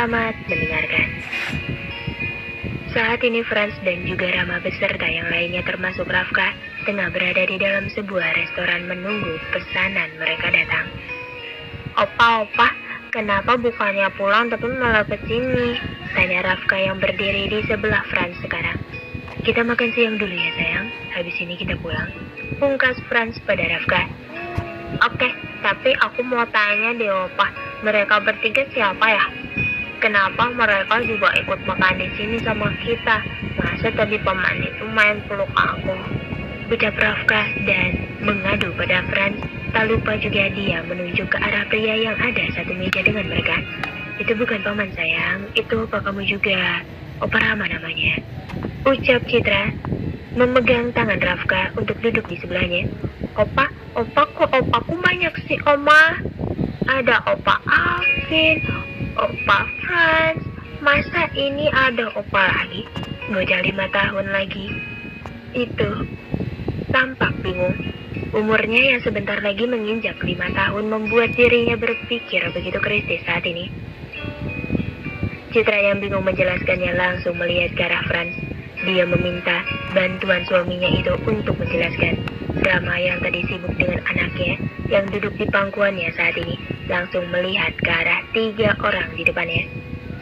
Selamat mendengarkan. Saat ini Franz dan juga Rama beserta yang lainnya termasuk Rafka tengah berada di dalam sebuah restoran menunggu pesanan mereka datang. Opa, kenapa bukannya pulang tapi malah ke sini? Tanya Rafka yang berdiri di sebelah Franz sekarang. Kita makan siang dulu ya sayang, habis ini kita pulang. Pungkas Franz pada Rafka. Oke, tapi aku mau tanya deh Opa, mereka bertiga siapa ya? Kenapa mereka juga ikut makan di sini sama kita? Masa tadi paman itu main peluk aku? Ucap Rafka dan mengadu pada Franz. Tak lupa juga dia menunjuk ke arah pria yang ada satu meja dengan mereka. Itu bukan paman sayang, itu opa kamu juga. Opa Rama namanya. Ucap Citra memegang tangan Rafka untuk duduk di sebelahnya. Opa kok opaku banyak sih Oma? Ada Opa Alvin, Opa Franz, masa ini ada opa lagi? Bocah 5 tahun lagi. Itu tampak bingung. Umurnya yang sebentar lagi menginjak 5 tahun membuat dirinya berpikir begitu kritis saat ini. Citra yang bingung menjelaskannya langsung melihat ke arah Franz. Dia meminta bantuan suaminya itu untuk menjelaskan. Rama yang tadi sibuk dengan anaknya yang duduk di pangkuannya saat ini langsung melihat ke arah 3 orang di depannya.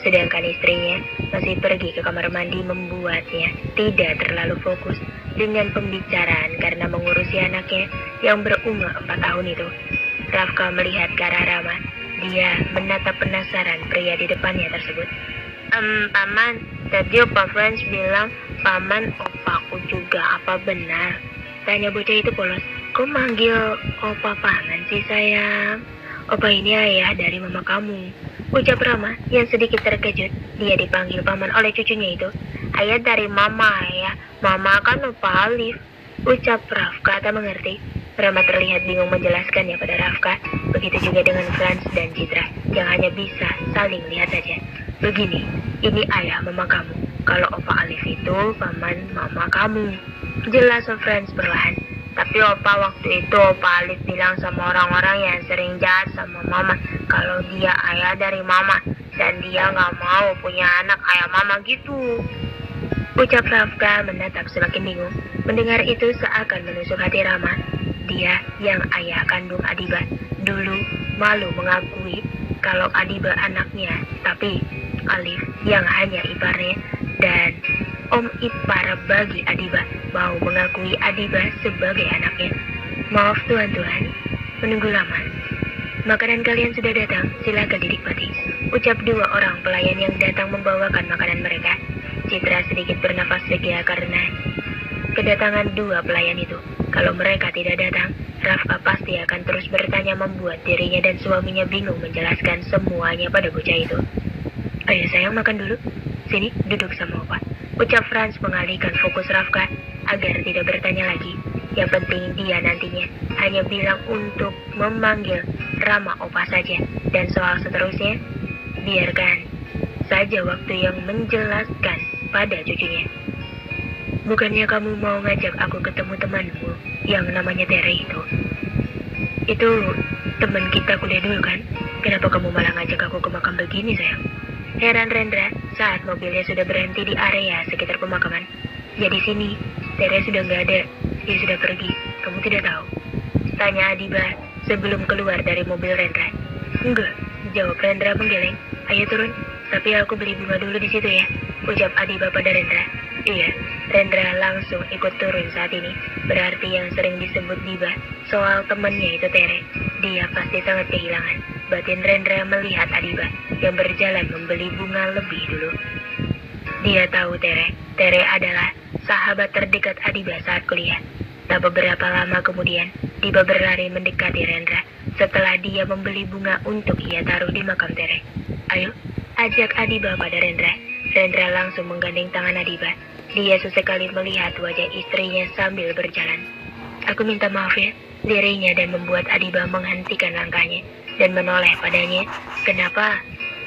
Sedangkan istrinya masih pergi ke kamar mandi membuatnya tidak terlalu fokus dengan pembicaraan karena mengurusi anaknya yang berumur 4 tahun itu. Rafka melihat ke arah Rama. Dia menatap penasaran pria di depannya tersebut. Paman, tadi Opa Franz bilang paman opaku juga, apa benar? Tanya bocah itu polos. Kok manggil opa paman sih sayang? Opa ini ayah dari mama kamu. Ucap Rama yang sedikit terkejut. Dia dipanggil paman oleh cucunya itu. Ayah dari mama ayah. Mama kan Opa Alif. Ucap Rafka tak mengerti. Rama terlihat bingung menjelaskannya pada Rafka. Begitu juga dengan Franz dan Citra yang hanya bisa saling lihat saja. Begini, ini ayah mama kamu. Kalau Opa Alif itu paman mama kamu. Jelas Franz perlahan. Tapi Opa waktu itu Opa Alif bilang sama orang-orang yang sering jahat sama mama kalau dia ayah dari mama dan dia nggak mau punya anak kayak mama gitu. Ucap Rafka menatap semakin bingung. Mendengar itu seakan menusuk hati Rama. Dia yang ayah kandung Adiba dulu malu mengakui kalau Adiba anaknya, tapi Alif yang hanya iparnya dan om ipar bagi Adiba mau mengakui Adiba sebagai anaknya. Maaf tuan-tuan, menunggu lama. Makanan kalian sudah datang, silakan dinikmati. Ucap 2 orang pelayan yang datang membawakan makanan mereka. Citra sedikit bernafas lega karena kedatangan 2 pelayan itu. Kalau mereka tidak datang, Rafka pasti akan terus bertanya membuat dirinya dan suaminya bingung menjelaskan semuanya pada bocah itu. Ayo sayang makan dulu. Sini, duduk sama opa. Ucap Franz mengalihkan fokus Rafka agar tidak bertanya lagi. Yang penting dia nantinya hanya bilang untuk memanggil Rama opa saja. Dan soal seterusnya, biarkan saja waktu yang menjelaskan pada cucunya. Bukannya kamu mau ngajak aku ketemu temanmu yang namanya Tere itu? Itu teman kita kuliah dulu kan? Kenapa kamu malah ngajak aku ke makam begini sayang? Heran Rendra saat mobilnya sudah berhenti di area sekitar pemakaman. Ya di sini, Tere sudah nggak ada. Dia sudah pergi. Kamu tidak tahu? Tanya Adiba sebelum keluar dari mobil Rendra. Enggak, jawab Rendra menggeleng. Ayo turun, tapi aku beli bunga dulu di situ ya. Ucap Adiba pada Rendra. Iya, Rendra langsung ikut turun saat ini. Berarti yang sering disebut Diba soal temannya itu Tere. Dia pasti sangat kehilangan. Batin Rendra melihat Adiba yang berjalan membeli bunga lebih dulu. Dia tahu Tere adalah sahabat terdekat Adiba saat kuliah. Tak beberapa lama kemudian, Diba berlari mendekati Rendra setelah dia membeli bunga untuk ia taruh di makam Tere. Ayo, ajak Adiba pada Rendra. Rendra langsung menggandeng tangan Adiba. Dia sesekali melihat wajah istrinya sambil berjalan. Aku minta maaf ya, dirinya dan membuat Adiba menghentikan langkahnya dan menoleh padanya. Kenapa?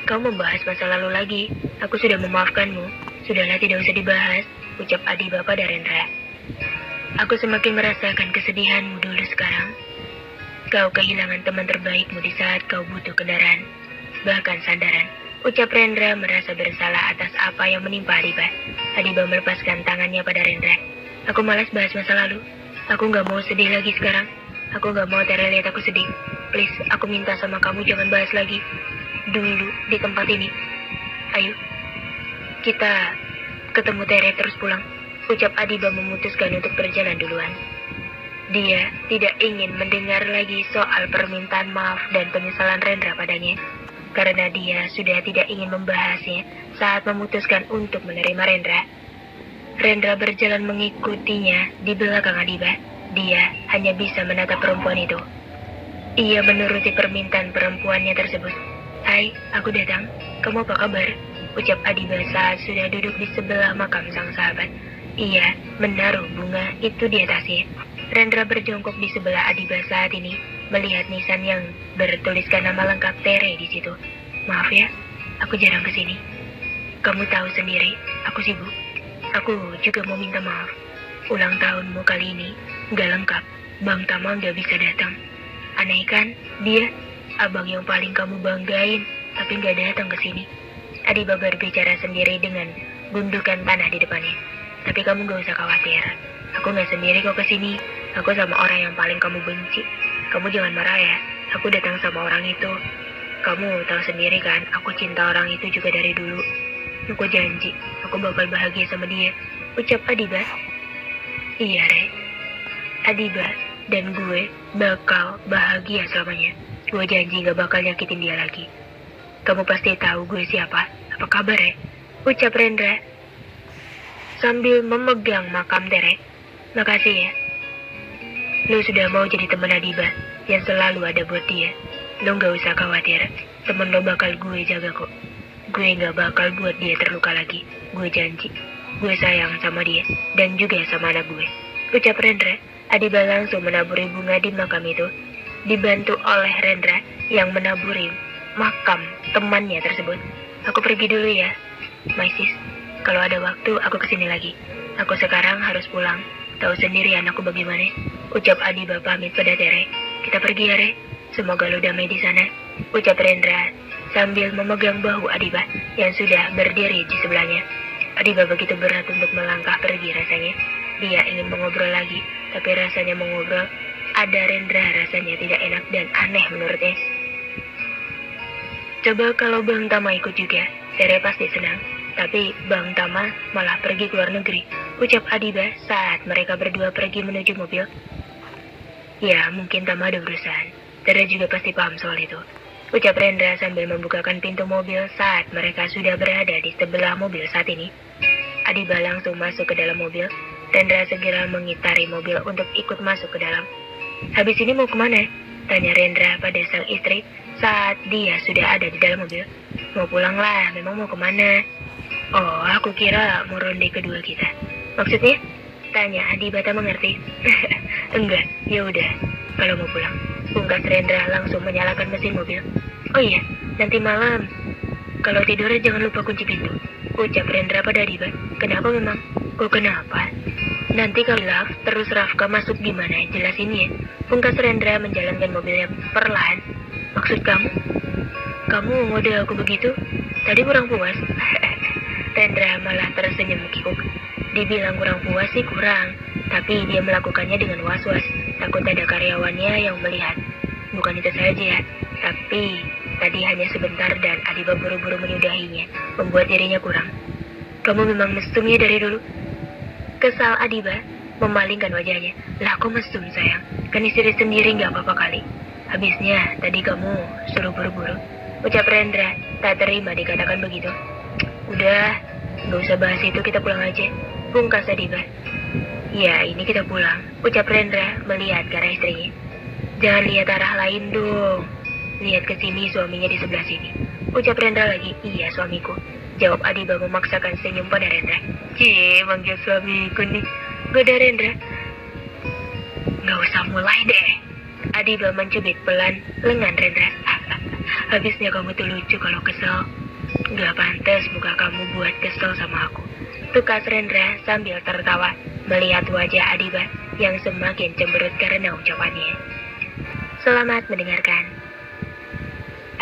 Kau membahas masa lalu lagi? Aku sudah memaafkanmu. Sudahlah, tidak usah dibahas, ucap Adiba pada Rendra. Aku semakin merasakan kesedihanmu dulu sekarang. Kau kehilangan teman terbaikmu di saat kau butuh kendaraan, bahkan sandaran. Ucap Rendra merasa bersalah atas apa yang menimpa Adiba. Adiba melepaskan tangannya pada Rendra. Aku malas bahas masa lalu. Aku gak mau sedih lagi sekarang. Aku gak mau Tere lihat aku sedih. Please, aku minta sama kamu jangan bahas lagi. Dulu di tempat ini. Ayo, kita ketemu Tere terus pulang. Ucap Adiba memutuskan untuk berjalan duluan. Dia tidak ingin mendengar lagi soal permintaan maaf dan penyesalan Rendra padanya. Karena dia sudah tidak ingin membahasnya saat memutuskan untuk menerima Rendra. Rendra berjalan mengikutinya di belakang Adiba. Dia hanya bisa menatap perempuan itu. Ia menuruti permintaan perempuannya tersebut. Hai, aku datang. Kamu apa kabar? Ucap Adiba saat sudah duduk di sebelah makam sang sahabat. Ia menaruh bunga itu di atasnya. Rendra berjongkok di sebelah Adiba saat ini, melihat nisan yang bertuliskan nama lengkap Tere di situ. Maaf ya, aku jarang kesini. Kamu tahu sendiri, aku sibuk. Aku juga mau minta maaf. Ulang tahunmu kali ini gak lengkap. Bang Tama gak bisa datang. Aneh kan, dia abang yang paling kamu banggain, tapi gak datang ke sini. Adiba berbicara sendiri dengan gundukan tanah di depannya. Tapi kamu gak usah khawatir. Aku gak sendiri kok kesini. Aku sama orang yang paling kamu benci. Kamu jangan marah ya. Aku datang sama orang itu. Kamu tahu sendiri kan, aku cinta orang itu juga dari dulu. Aku janji, aku bakal bahagia sama dia. Ucap Adiba. Iya, Re. Adiba dan gue bakal bahagia selamanya. Gue janji gak bakal nyakitin dia lagi. Kamu pasti tahu gue siapa. Apa kabar, Re? Ucap Rendra sambil memegang makam Tere. Makasih ya. Lu sudah mau jadi teman Adiba yang selalu ada buat dia. Lu gak usah khawatir, temen lo bakal gue jaga kok. Gue gak bakal buat dia terluka lagi. Gue janji. Gue sayang sama dia dan juga sama anak gue. Ucap Rendra. Adiba langsung menaburi bunga di makam itu, dibantu oleh Rendra yang menaburi makam temannya tersebut. Aku pergi dulu ya, my sis. Kalau ada waktu aku kesini lagi. Aku sekarang harus pulang. Tahu sendiri anakku bagaimana. Ucap Adiba pamit pada Tere. Kita pergi ya, Re. Semoga lo damai di sana. Ucap Rendra sambil memegang bahu Adiba yang sudah berdiri di sebelahnya. Adiba begitu berat untuk melangkah pergi rasanya. Dia ingin mengobrol lagi, tapi rasanya mengobrol ada Rendra rasanya tidak enak dan aneh menurutnya. Coba kalau Bang Tama ikut juga, Tere pasti senang. Tapi Bang Tama malah pergi ke luar negeri. Ucap Adiba saat mereka berdua pergi menuju mobil. Ya, mungkin Tama ada urusan. Tere juga pasti paham soal itu. Ucap Rendra sambil membukakan pintu mobil saat mereka sudah berada di sebelah mobil saat ini. Adiba langsung masuk ke dalam mobil. Rendra segera mengitari mobil untuk ikut masuk ke dalam. Habis ini mau kemana? Tanya Rendra pada sang istri saat dia sudah ada di dalam mobil. Mau pulang lah, memang mau kemana? Oh, aku kira mau ronde kedua kita. Maksudnya? Tanya Adiba tak mengerti. Enggak, ya udah. Kalau mau pulang. Pungkas Rendra langsung menyalakan mesin mobil. Oh iya, nanti malam kalau tidur jangan lupa kunci pintu. Ucap Rendra pada Adiba. Kenapa memang? Kok kenapa? Nanti kalau gelap terus Rafka masuk gimana? Jelasin ya. Pungkas Rendra menjalankan mobilnya perlahan. Maksud kamu? Kamu ngode aku begitu? Tadi kurang puas. Rendra malah tersenyum kikuk. Dibilang kurang puas sih kurang, tapi dia melakukannya dengan was-was. Takut ada karyawannya yang melihat. Bukan itu saja, tapi tadi hanya sebentar dan Adiba buru-buru menyudahinya, membuat dirinya kurang. Kamu memang mesum ya dari dulu? Kesal Adiba memalingkan wajahnya. Lah kok mesum sayang? Kan istri sendiri gak apa-apa kali. Habisnya tadi kamu suruh buru-buru. Ucap Rendra tak terima dikatakan begitu. Udah, gak usah bahas itu, kita pulang aja. Pungkas Adiba. Ya, ini kita pulang. Ucap Rendra melihat ke arah istrinya. Jangan lihat arah lain dong. Lihat ke sini, suaminya di sebelah sini. Ucap Rendra lagi. Iya, suamiku. Jawab Adiba memaksakan senyum pada Rendra. Cie, manggil suamiku nih. Goda Rendra. Gak usah mulai deh. Adiba mencubit pelan lengan Rendra. Habisnya kamu tuh lucu kalau kesel. Gak pantas muka kamu buat kesel sama aku. Tukas Rendra sambil tertawa melihat wajah Adiba yang semakin cemberut karena ucapannya. Selamat mendengarkan.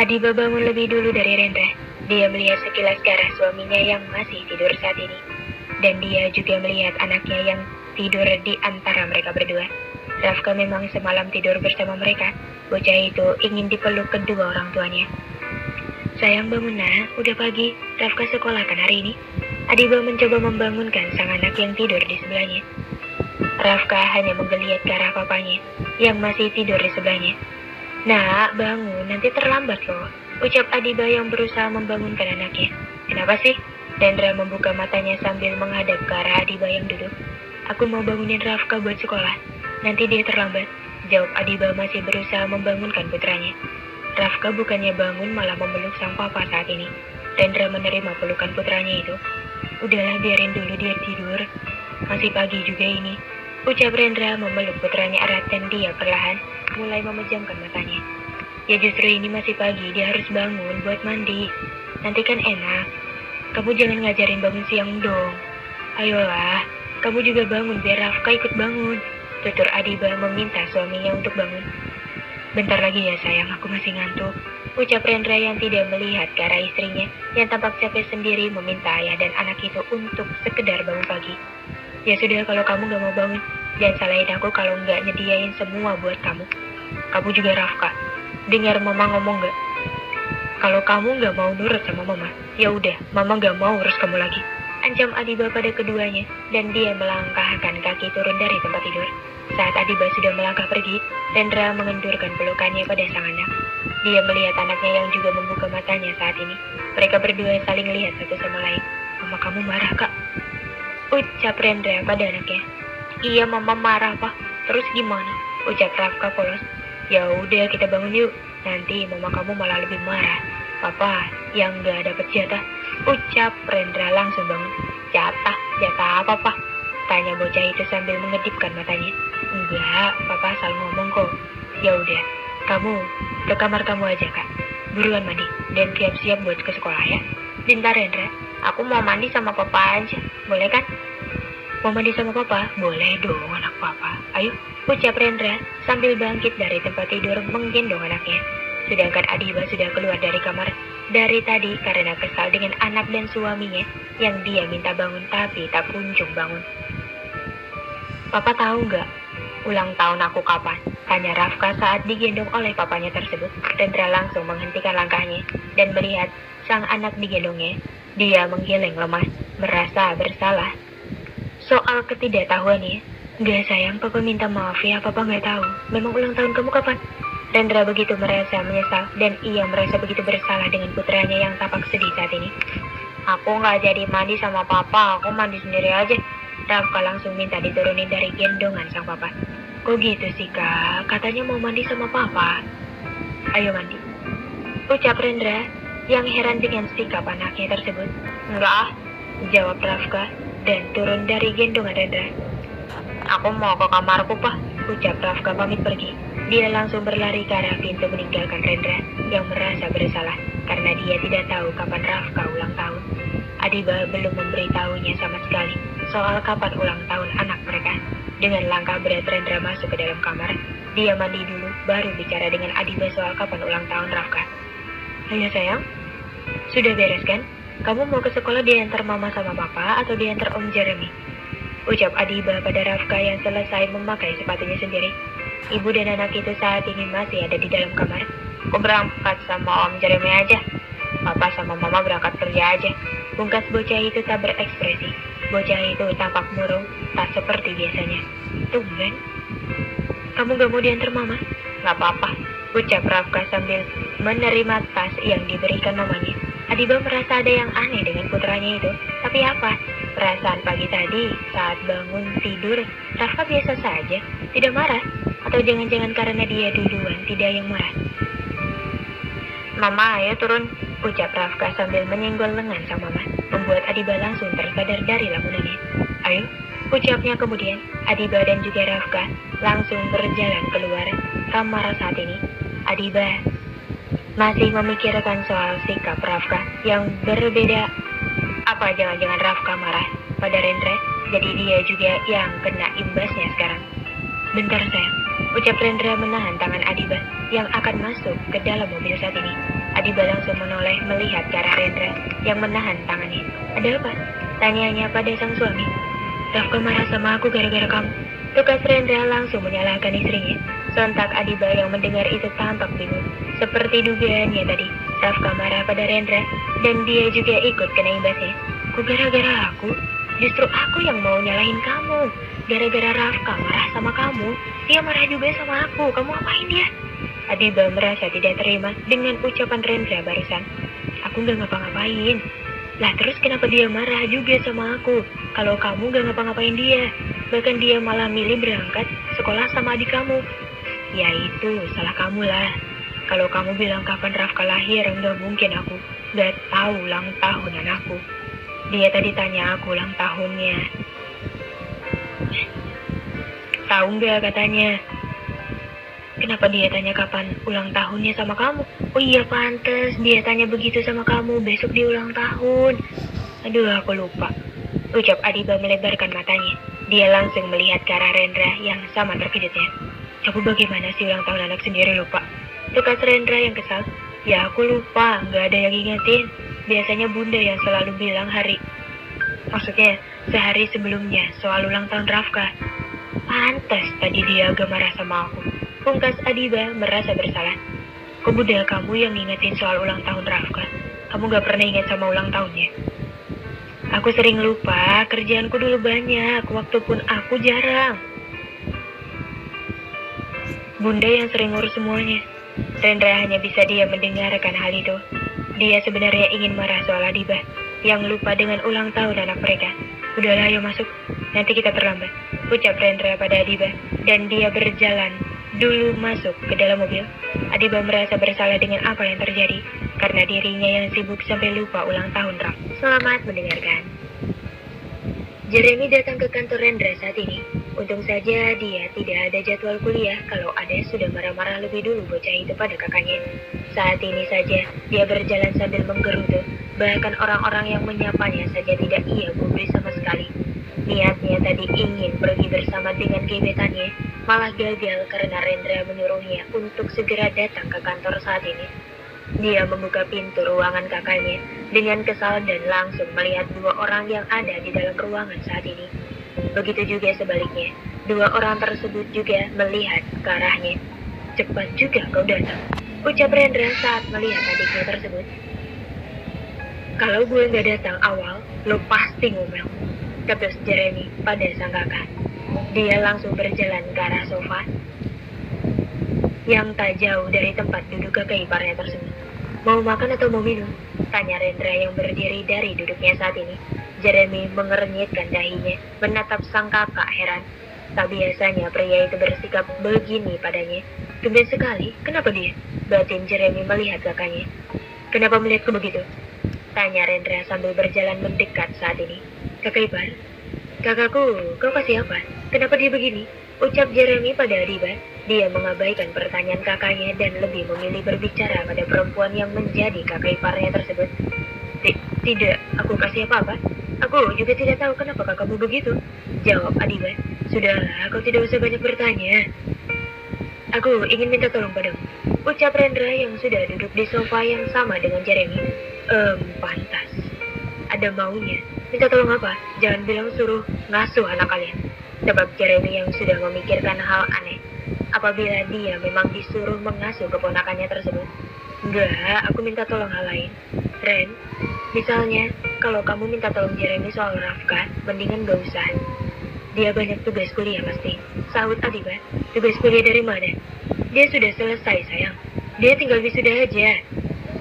Adiba bangun lebih dulu dari Rendra. Dia melihat sekilas ke arah suaminya yang masih tidur saat ini. Dan dia juga melihat anaknya yang tidur di antara mereka berdua. Rafka memang semalam tidur bersama mereka. Bocah itu ingin dipeluk kedua orang tuanya. Sayang bangun nak, udah pagi. Rafka sekolah kan hari ini? Adiba mencoba membangunkan sang anak yang tidur di sebelahnya. Rafka hanya menggeliat ke arah papanya yang masih tidur di sebelahnya. Nak, bangun, nanti terlambat loh, ucap Adiba yang berusaha membangunkan anaknya. Kenapa sih? Rendra membuka matanya sambil menghadap ke arah Adiba yang duduk. Aku mau bangunin Rafka buat sekolah, nanti dia terlambat, jawab Adiba masih berusaha membangunkan putranya. Rafka bukannya bangun malah memeluk sang papa saat ini. Rendra menerima pelukan putranya itu. Udahlah, biarin dulu dia tidur. Masih pagi juga ini, ucap Rendra memeluk putranya erat dan dia perlahan mulai memejamkan matanya. Ya justru ini masih pagi, dia harus bangun buat mandi. Nanti kan enak. Kamu jangan ngajarin bangun siang dong. Ayolah, kamu juga bangun biar Rafka ikut bangun. Tutur Adiba meminta suaminya untuk bangun. Bentar lagi ya sayang, aku masih ngantuk, ucap Rendra yang tidak melihat ke arah istrinya yang tampak capek sendiri meminta ayah dan anak itu untuk sekedar bangun pagi. Ya sudah, kalau kamu gak mau bangun, jangan salahin aku kalau gak nyediain semua buat kamu. Kamu juga Rafka, dengar mama ngomong gak? Kalau kamu gak mau nurut sama mama, ya udah, mama gak mau urus kamu lagi, ancam Adiba pada keduanya, dan dia melangkahkan kaki turun dari tempat tidur. Saat Adiba sudah melangkah pergi, Rendra mengendurkan pelukannya pada sang anak. Dia melihat anaknya yang juga membuka matanya saat ini. Mereka berdua saling lihat satu sama lain. Mama kamu marah kak, ucap Rendra pada anaknya. Iya mama marah pak, terus gimana? Ucap Rafka polos. Ya udah kita bangun yuk, nanti mama kamu malah lebih marah. Papa yang gak dapet jatah, ucap Rendra langsung bangun. Jatah? Jatah apa pak? Tanya bocah itu sambil mengedipkan matanya. Enggak, papa asal ngomong kok. Ya udah, kamu ke kamar kamu aja kak. Buruan mandi dan siap-siap buat ke sekolah ya. Bentar Rendra, aku mau mandi sama papa aja, boleh kan? Mau mandi sama papa? Boleh dong anak papa. Ayo, ucap Rendra sambil bangkit dari tempat tidur menggendong anaknya. Sedangkan Adiba sudah keluar dari kamar dari tadi karena kesal dengan anak dan suaminya yang dia minta bangun tapi tak kunjung bangun. Papa tahu nggak ulang tahun aku kapan? Tanya Rafka saat digendong oleh papanya tersebut. Rendra langsung menghentikan langkahnya dan melihat sang anak digendongnya. Dia menggeleng lemas, merasa bersalah soal ketidaktahuannya. Nggak sayang, papa minta maaf ya, papa nggak tahu. Memang ulang tahun kamu kapan? Rendra begitu merasa menyesal dan ia merasa begitu bersalah dengan putranya yang tampak sedih saat ini. Aku nggak jadi mandi sama papa, aku mandi sendiri aja. Rafka langsung minta diturunin dari gendongan sang papa. Kok gitu sih kak, katanya mau mandi sama papa. Ayo mandi, ucap Rendra yang heran dengan sikap anaknya tersebut. Enggak, jawab Rafka dan turun dari gendongan Rendra. Aku mau ke kamarku pak, ucap Rafka pamit pergi. Dia langsung berlari ke arah pintu meninggalkan Rendra yang merasa bersalah karena dia tidak tahu kapan Rafka ulang tahun. Adiba belum memberitahunya sama sekali soal kapan ulang tahun anak mereka. Dengan langkah berat Rendra masuk ke dalam kamar. Dia mandi dulu baru bicara dengan Adiba soal kapan ulang tahun Rafka. Ayo sayang, sudah beres kan? Kamu mau ke sekolah diantar mama sama papa atau diantar om Jeremy? Ucap Adiba pada Rafka yang selesai memakai sepatunya sendiri. Ibu dan anak itu saat ini masih ada di dalam kamar. Aku berangkat sama om Jeremy aja. Papa sama mama berangkat kerja aja. Pungkas bocah itu tak berekspresi. Bocah itu tampak murung, tak seperti biasanya. Tumben, kamu gak mau diantar mama? Gak apa-apa, ucap Rafka sambil menerima tas yang diberikan mamanya. Adiba merasa ada yang aneh dengan putranya itu. Tapi apa? Perasaan pagi tadi saat bangun tidur, Rafka biasa saja, tidak marah. Atau jangan-jangan karena dia duluan tidak yang marah. Mama, ayo turun, ucap Rafka sambil menyenggol lengan sang mama, membuat Adiba langsung tersadar dari lamunannya. Ayo, ucapnya kemudian. Adiba dan juga Rafka langsung berjalan keluar kamar saat ini. Adiba masih memikirkan soal sikap Rafka yang berbeda. Apa jangan-jangan Rafka marah pada Rendra, jadi dia juga yang kena imbasnya sekarang. Bentar sayang, Ucap Rendra menahan tangan Adiba yang akan masuk ke dalam mobil saat ini. Adiba langsung menoleh melihat ke arah Rendra yang menahan tangannya. Ada apa? Tanyanya pada sang suami. Rafka marah sama aku gara-gara kamu. Tugas Rendra langsung menyalahkan istrinya. Sontak Adiba yang mendengar itu tampak bingung. Seperti dugaannya tadi, Rafka marah pada Rendra dan dia juga ikut kena imbasnya. Kok gara-gara aku? Justru aku yang mau nyalahin kamu. Gara-gara Rafka marah sama kamu, dia marah juga sama aku. Kamu apain dia? Adiba merasa tidak terima dengan ucapan Rendra barusan. Aku gak ngapa-ngapain. Lah terus kenapa dia marah juga sama aku? Kalau kamu gak ngapa-ngapain dia. Bahkan dia malah milih berangkat sekolah sama adik kamu. Ya itu salah kamu lah. Kalau kamu bilang kapan Rafka lahir, nggak mungkin aku nggak tahu ulang tahunan aku. Dia tadi tanya aku ulang tahunnya. Tahu nggak katanya. Kenapa dia tanya kapan ulang tahunnya sama kamu? Oh iya pantes, dia tanya begitu sama kamu, besok dia ulang tahun. Aduh aku lupa. Ucap Adiba melebarkan matanya. Dia langsung melihat ke arah Rendra yang sama terkejutnya. Aku bagaimana sih ulang tahun anak sendiri lupa? Tukas Rendra yang kesal. Ya aku lupa, nggak ada yang ingetin. Biasanya bunda yang selalu bilang maksudnya sehari sebelumnya soal ulang tahun Rafka. Pantas tadi dia agak marah sama aku. Pungkas Adiba merasa bersalah. Kok bunda kamu yang ngingetin soal ulang tahun Rafka? Kamu gak pernah ingat sama ulang tahunnya? Aku sering lupa, kerjaanku dulu banyak, waktu pun aku jarang. Bunda yang sering ngurus semuanya. Rendra hanya bisa diam mendengarkan hal itu. Dia sebenarnya ingin marah soal Adiba yang lupa dengan ulang tahun anak mereka. Udahlah ayo masuk, nanti kita terlambat. Ucap Rendra pada Adiba dan dia berjalan dulu masuk ke dalam mobil. Adiba merasa bersalah dengan apa yang terjadi karena dirinya yang sibuk sampai lupa ulang tahun Raf. Selamat mendengarkan. Jeremy datang ke kantor Rendra saat ini. Untung saja dia tidak ada jadwal kuliah kalau ada sudah marah-marah lebih dulu bocah itu pada kakaknya. Saat ini saja dia berjalan sambil menggerutu, bahkan orang-orang yang menyapanya saja tidak ia gubris sama sekali. Niatnya tadi ingin pergi bersama dengan gebetannya, malah gagal karena Rendra menyuruhnya untuk segera datang ke kantor saat ini. Dia membuka pintu ruangan kakaknya dengan kesal dan langsung melihat dua orang yang ada di dalam ruangan saat ini. Begitu juga sebaliknya, dua orang tersebut juga melihat ke arahnya. Cepat juga kau datang, ucap Rendra saat melihat adiknya tersebut. Kalau gue gak datang awal, lo pasti ngomel, ketus Jeremy pada sang kakak. Dia langsung berjalan ke arah sofa yang tak jauh dari tempat duduk kakak iparnya tersebut. Mau makan atau mau minum? Tanya Rendra yang berdiri dari duduknya saat ini. Jeremy mengernyitkan dahinya, menatap sang kakak heran. Tak biasanya pria itu bersikap begini padanya. Tumben sekali, kenapa dia? Batin Jeremy melihat kakaknya. Kenapa melihatku begitu? Tanya Rendra sambil berjalan mendekat saat ini. Kakak ipar, kakakku, kau kasih apa? Kenapa dia begini? Ucap Jeremy pada Adiba. Dia mengabaikan pertanyaan kakaknya dan lebih memilih berbicara pada perempuan yang menjadi kakak iparnya tersebut. Tidak, aku kasih apa-apa. Aku juga tidak tahu kenapa kakakmu begitu. Jawab Adiba. Sudahlah, kau tidak usah banyak bertanya. Aku ingin minta tolong padamu. Ucap Rendra yang sudah duduk di sofa yang sama dengan Jeremy. Pantas. Ada maunya. Minta tolong apa? Jangan bilang suruh ngasuh anak kalian. Sebab Jeremy yang sudah memikirkan hal aneh. Apabila dia memang disuruh mengasuh keponakannya tersebut. Enggak, aku minta tolong hal lain. Ren, misalnya, kalau kamu minta tolong Jeremy soal Rafka, mendingan gak usah. Dia banyak tugas kuliah pasti. Sahut Adiba. Tugas kuliah dari mana? Dia sudah selesai sayang. Dia tinggal wisuda aja.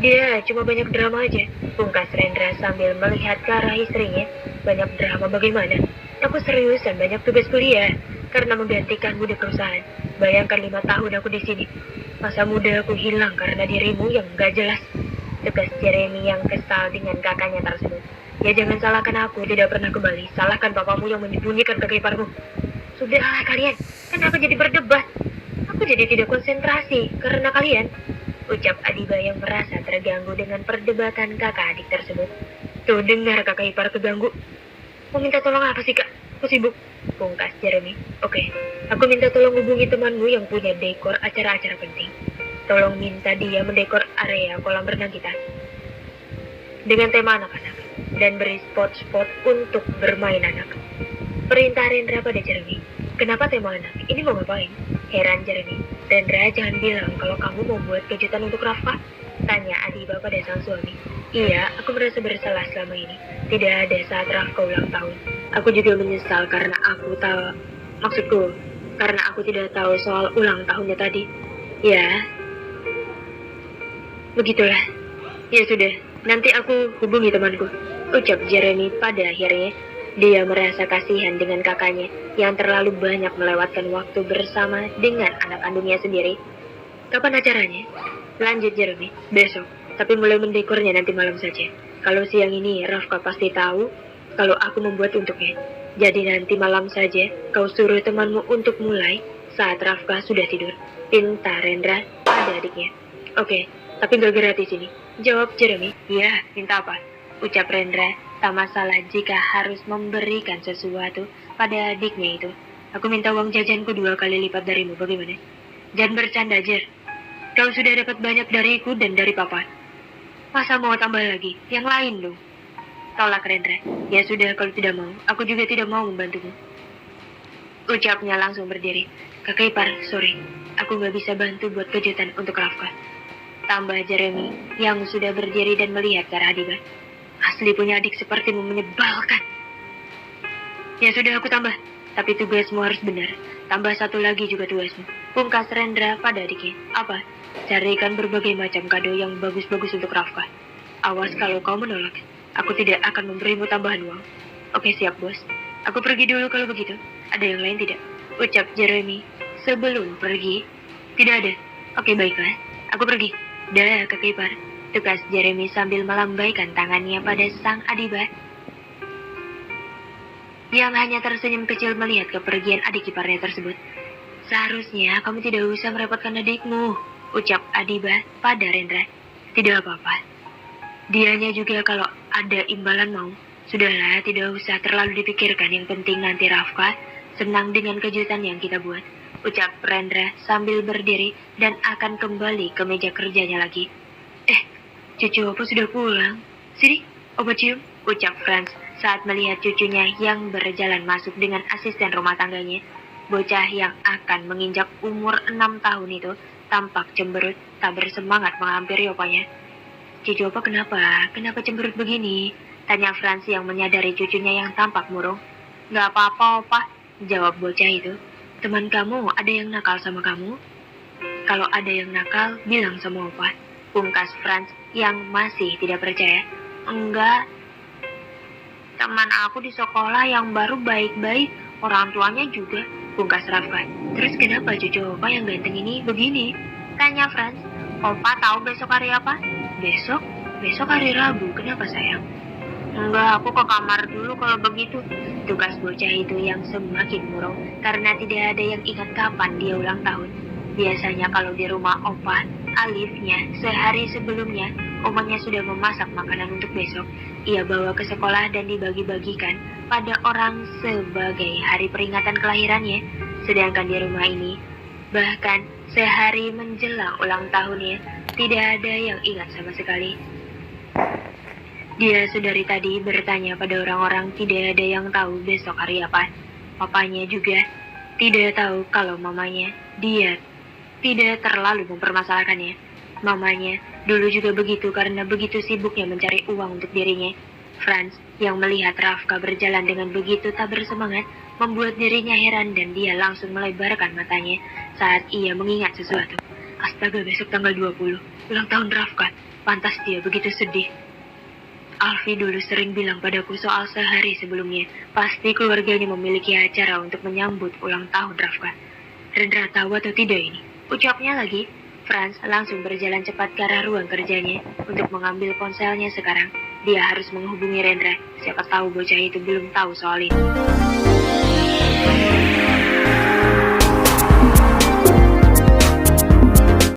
Dia cuma banyak drama aja. Pungkas Rendra sambil melihat ke arah istrinya. Banyak drama bagaimana? Aku seriusan banyak tugas kuliah karena menggantikanmu di perusahaan. Bayangkan 5 tahun aku di sini. Masa muda aku hilang karena dirimu yang gak jelas. Tegas Jeremy yang kesal dengan kakaknya tersebut. Ya jangan salahkan aku, tidak pernah kembali. Salahkan papamu yang menyembunyikan kakak iparmu. Sudahlah kalian, kenapa jadi berdebat? Aku jadi tidak konsentrasi karena kalian. Ucap Adiba yang merasa terganggu dengan perdebatan kakak adik tersebut. Tuh dengar kakak ipar keganggu. Mau minta tolong apa sih kak? Aku sibuk, pungkas Jeremy. Oke, aku minta tolong hubungi temanmu yang punya dekor acara-acara penting. Tolong minta dia mendekor area kolam renang kita dengan tema anak-anak dan beri spot-spot untuk bermain anak. Perintah Rendra pada Jeremy. Kenapa tema anak? Ini mau ngapain? Heran Jeremy. Rendra, jangan bilang kalau kamu mau buat kejutan untuk Rafka. Tanya Adiba pada sang suami. Iya, aku merasa bersalah selama ini. Tidak ada saat Rafka ulang tahun. Aku juga menyesal karena karena aku tidak tahu soal ulang tahunnya tadi. Ya, begitulah. Ya sudah, nanti aku hubungi temanku. Ucap Jeremy pada akhirnya. Dia merasa kasihan dengan kakaknya yang terlalu banyak melewatkan waktu bersama dengan anak kandungnya sendiri. Kapan acaranya? Lanjut Jeremy. Besok. Tapi mulai mendekornya nanti malam saja. Kalau siang ini Rafka pasti tahu kalau aku membuat untuknya. Jadi nanti malam saja kau suruh temanmu untuk mulai saat Rafka sudah tidur. Pinta Rendra pada adiknya. Oke, tapi gak gratis ini. Jawab Jeremy. Ya, minta apa? Ucap Rendra. Tak masalah jika harus memberikan sesuatu pada adiknya itu. Aku minta uang jajanku 2 kali lipat darimu, bagaimana? Jangan bercanda, Jer. Kau sudah dapat banyak dariku dan dari papa. Masa mau tambah lagi? Yang lain dong. Tolak Rendra. Ya sudah, kalau tidak mau, aku juga tidak mau membantumu. Ucapnya langsung berdiri. Kakak ipar, sorry. Aku gak bisa bantu buat kejutan untuk Rafka. Tambah Jeremy yang sudah berdiri dan melihat ke arah Adiba. Asli punya adik sepertimu menyebalkan. Ya sudah, aku tambah. Tapi tugasmu harus benar. Tambah 1 lagi juga tugasmu. Pungkas Rendra pada adiknya. Apa? Carikan berbagai macam kado yang bagus-bagus untuk Rafka. Awas kalau kau menolak. Aku tidak akan memberimu tambahan uang. Oke, siap bos. Aku pergi dulu kalau begitu. Ada yang lain tidak? Ucap Jeremy sebelum pergi. Tidak ada. Oke, baiklah. Aku pergi. Dah, kakak ipar. Tugas Jeremy sambil melambaikan tangannya pada sang Adiba yang hanya tersenyum kecil melihat kepergian adik iparnya tersebut. Seharusnya kamu tidak usah merepotkan adikmu, ucap Adiba pada Rendra. Tidak apa-apa. Dianya juga kalau ada imbalan mau. Sudahlah, tidak usah terlalu dipikirkan. Yang penting nanti Rafka senang dengan kejutan yang kita buat, ucap Rendra sambil berdiri dan akan kembali ke meja kerjanya lagi. Cucu Opa sudah pulang. Sini, Opa cium, ucap Franz saat melihat cucunya yang berjalan masuk dengan asisten rumah tangganya. Bocah yang akan menginjak umur 6 tahun itu tampak cemberut, tak bersemangat menghampiri opanya. Cucu Opa kenapa? Kenapa cemberut begini? Tanya Franz yang menyadari cucunya yang tampak murung. Gak apa-apa, Opa, jawab bocah itu. Teman kamu ada yang nakal sama kamu? Kalau ada yang nakal, bilang sama Opa. Pungkas Franz yang masih tidak percaya. Enggak. Teman aku di sekolah yang baru baik-baik, orang tuanya juga. Pungkas Rafka. Terus kenapa cucu Opa yang ganteng ini begini? Tanya Franz. Opa tahu besok hari apa? Besok? Besok hari Rabu. Kenapa sayang? Enggak, aku ke kamar dulu kalau begitu. Tugas bocah itu yang semakin murung karena tidak ada yang ingat kapan dia ulang tahun. Biasanya kalau di rumah Opa, Alifnya sehari sebelumnya, omanya sudah memasak makanan untuk besok. Ia bawa ke sekolah dan dibagi-bagikan pada orang sebagai hari peringatan kelahirannya. Sedangkan di rumah ini, bahkan sehari menjelang ulang tahunnya, tidak ada yang ingat sama sekali. Dia sedari tadi bertanya pada orang-orang, tidak ada yang tahu besok hari apa. Papanya juga tidak tahu kalau mamanya. Dia tidak terlalu mempermasalahkannya. Mamanya dulu juga begitu karena begitu sibuknya mencari uang untuk dirinya. Franz yang melihat Rafka berjalan dengan begitu tak bersemangat membuat dirinya heran dan dia langsung melebarkan matanya saat ia mengingat sesuatu. Astaga, besok tanggal 20, ulang tahun Rafka. Pantas dia begitu sedih. Alfi dulu sering bilang padaku soal sehari sebelumnya. Pasti keluarganya memiliki acara untuk menyambut ulang tahun Rafka. Rendra tahu atau tidak ini? Ucapnya lagi. Franz langsung berjalan cepat ke arah ruang kerjanya untuk mengambil ponselnya sekarang. Dia harus menghubungi Rendra. Siapa tahu bocah itu belum tahu soal ini.